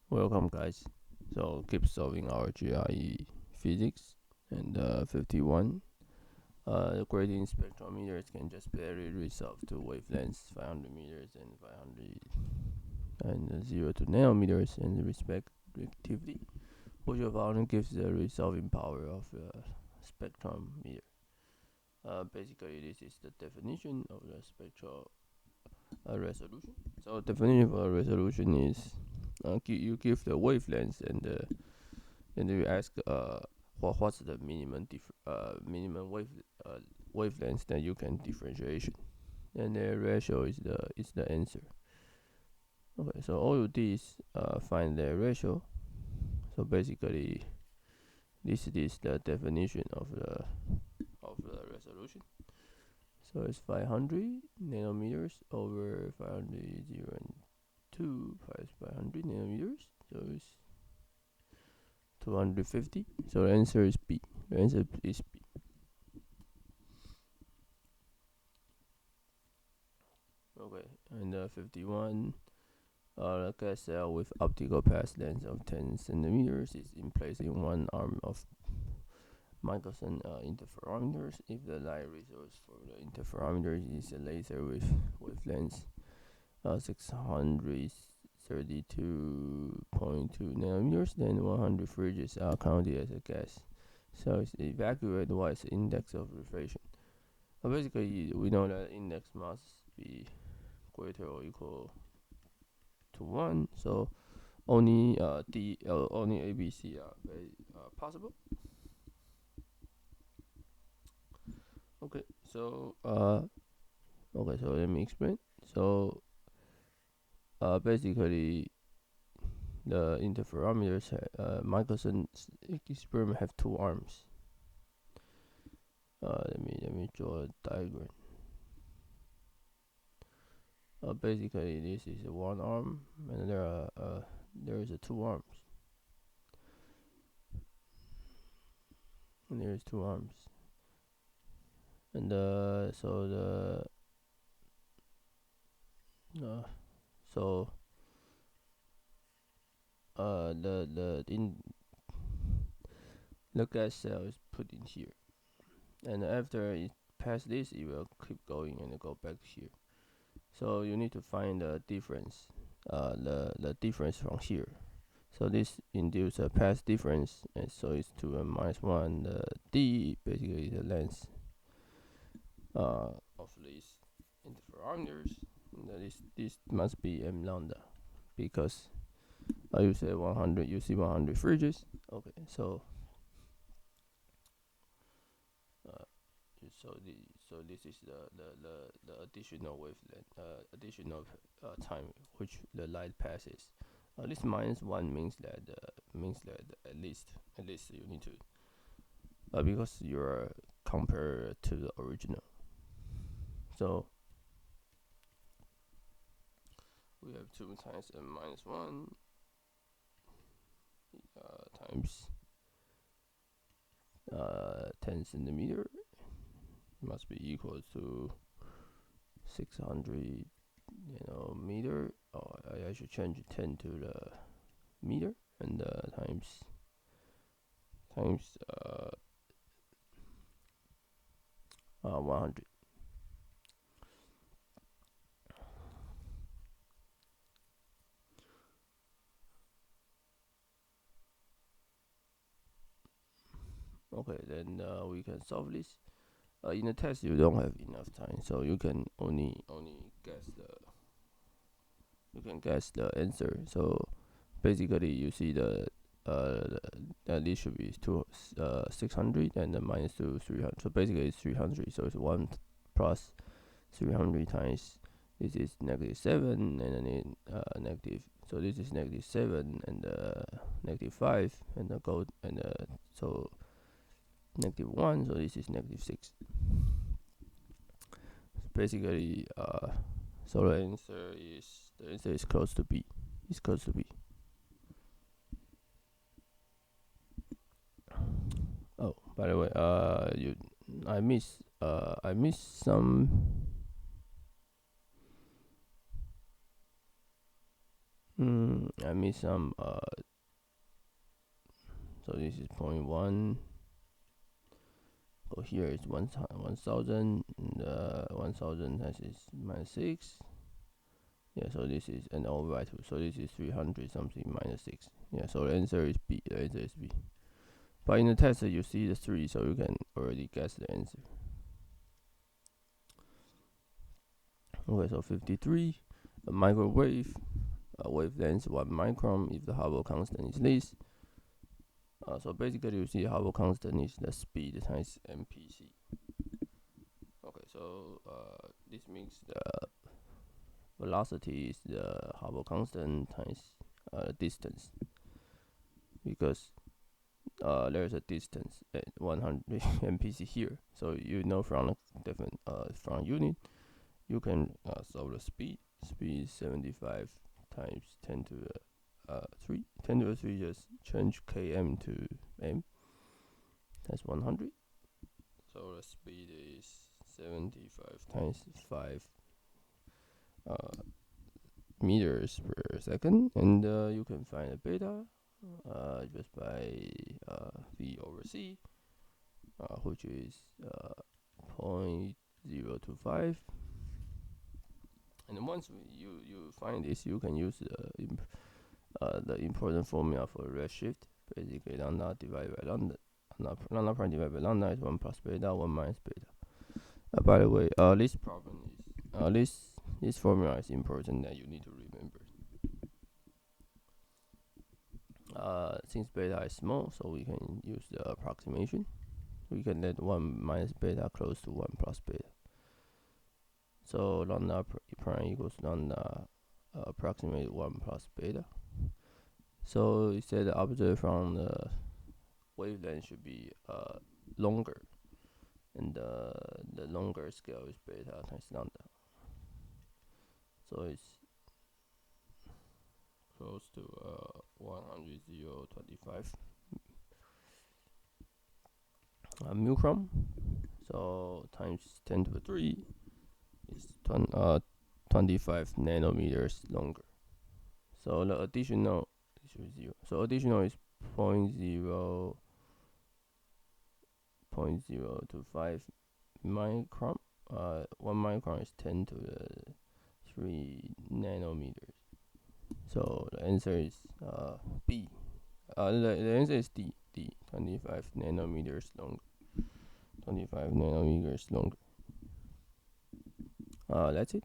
Welcome, guys. So keep solving our GRE Physics and 51. The gradient spectrometers can just barely resolve to wavelengths 500 meters and 500 and 0 to nanometers and respectively, which of our gives the resolving power of the spectrometer. Basically, this is the definition of the spectral resolution. So definition for resolution is you give the wavelengths and you ask what's the minimum wavelength that you can differentiation, and the ratio is the answer. Okay, so all you do is find the ratio. So basically, this is the definition of the resolution. So it's 500 nanometers over 500 and 2 500 nanometers. So it's 250. So the answer is B. The answer is B. Okay, and 51. A gas cell with optical path length of 10 centimeters is in place in one arm of Michelson interferometers. If the light resource for the interferometer is a laser with wavelength 632.2 nanometers, then 100 fridges are counted as a gas. So it's evacuated what's the index of reflection. Basically, we know that index must be greater or equal to 1. So only only A, B, C are very possible. Okay, so let me explain. So basically, the interferometers, Michelson's experiment have two arms. Let me draw a diagram. Basically, this is one arm, and there is two arms, and there is two arms, and so the gas cell is put in here, and after it pass this, it will keep going and go back here. So you need to find the difference, the difference from here. So this induces a path difference, and so it's 2 and minus 1. The D basically the length of these interferometers. This must be m lambda, because you say 100, you see 100 fridges. Okay, so this is the additional wavelength, additional time which the light passes. This minus 1 means that at least you need to because you're compared to the original. So we have 2 times m minus 1 times 10 centimeter must be equal to 600 meter. I should change 10 to the meter, and times 100. Okay, then we can solve this. In the test, you don't have enough time, so you can only guess the answer. So basically, you see this should be 600, and the minus 2 300. So basically, it's 300. So it's 1 plus 300 times this is -7, and then negative. So this is -7 and -5, and the gold, and so -1. So this is -6. Basically, so the answer is close to B. It's close to B. Oh, by the way, I miss some. I missed some. So this is 0.1. So here is 1000. And 1000 times is minus 6. Yeah, so this is an override. So this is 300 something minus 6. Yeah, so the answer is B. The answer is B. But in the test, you see the 3, so you can already guess the answer. Okay, so 53. A microwave wavelength 1 micron if the Hubble constant is this. So basically, you see Hubble constant is the speed times MPC. Okay, so this means the velocity is the Hubble constant times the distance, because there's a distance at 100 MPC here. So you know from the different from unit, you can solve the speed. Speed is 75 times 10 to the 3. 10 to the 3 just change km to m. That's 100. So the speed is 75 times 5 meters per second, and you can find a beta just by v over c, which is 0.025. And once you find this, you can use the important formula for redshift. Basically, lambda divided by lambda. Lambda prime divided by lambda is 1 plus beta, 1 minus beta. By the way, this problem is this formula is important that you need to remember. Since beta is small, so we can use the approximation. We can let 1 minus beta close to 1 plus beta. So lambda prime equals lambda approximate 1 plus beta. So it said the opposite from the wavelength should be longer, and the longer scale is beta times lambda. So it's close to 100.025 micron. So times 10 to the 3 is 25 nanometers longer. So the additional is 0. So additional is 0.025 micron. 1 micron is 10 to the 3 nanometers. So the answer is B. The answer is D. 25 nanometers longer. 25 nanometers longer. That's it.